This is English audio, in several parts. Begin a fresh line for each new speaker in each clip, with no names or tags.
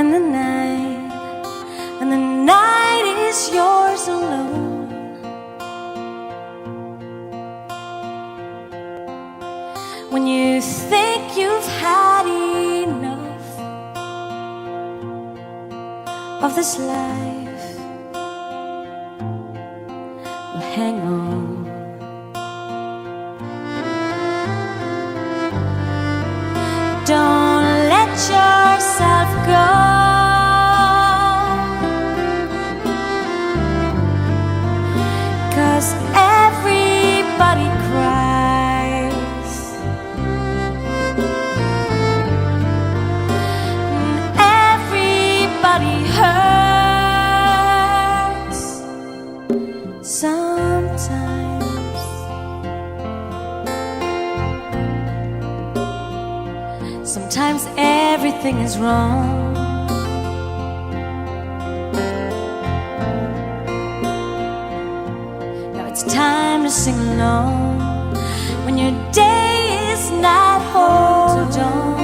and the night is yours alone. When you think you've had enough of this life, well, hang on. Don't let yourself go, 'cause everybody cries, and everybody hurts sometimes. Sometimes everything is wrong. Now it's time to sing along. When your day is not, hold on,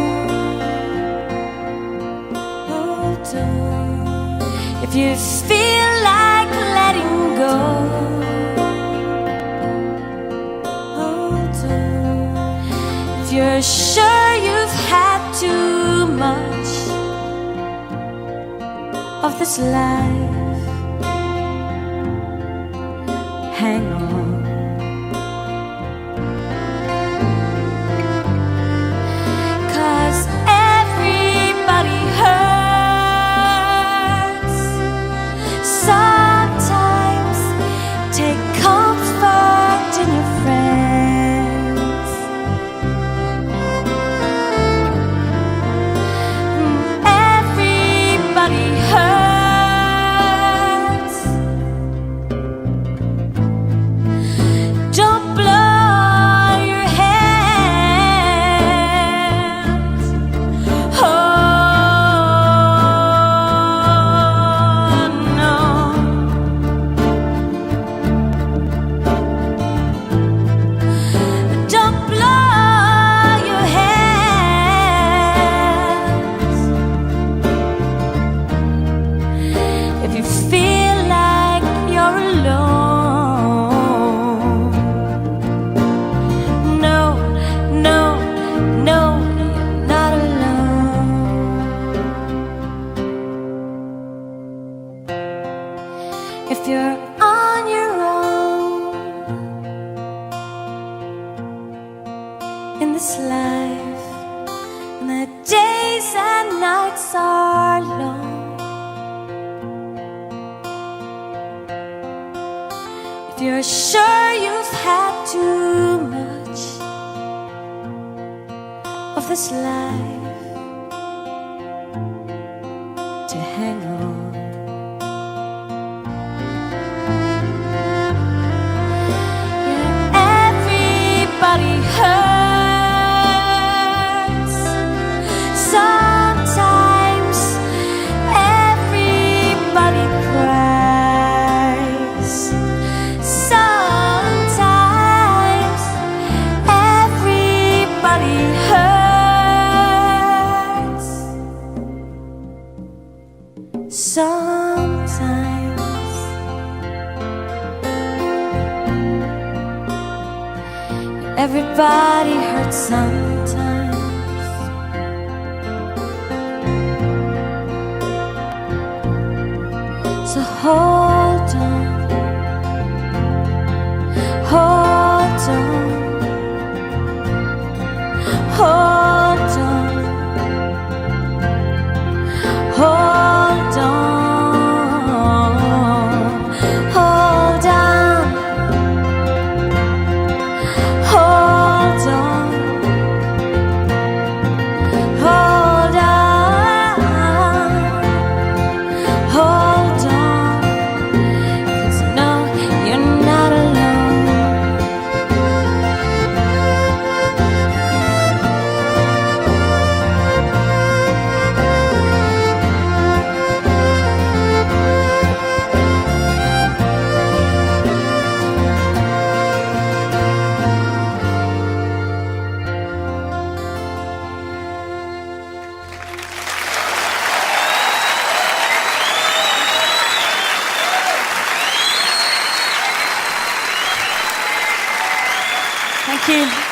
hold on. If you feel like letting go, hold on. If you're sure you've had too much of this life, hang on. 'Cause everybody hurts sometimes. Take comfort in your friends. Everybody hurts. Don't blow your hands. Oh no. Don't blow your hands. If you feel like you're alone, no, no, no, you're not alone. If you're on your own in this life, and the days and nights are long, if you're sure you've had too much of this life, to hang on. Yeah, everybody hurts sometimes. Everybody cries sometimes. Everybody hurts sometimes. Everybody hurts sometimes. So hold on, hold on, hold on, hold on, hold on, hold on.
Thank you.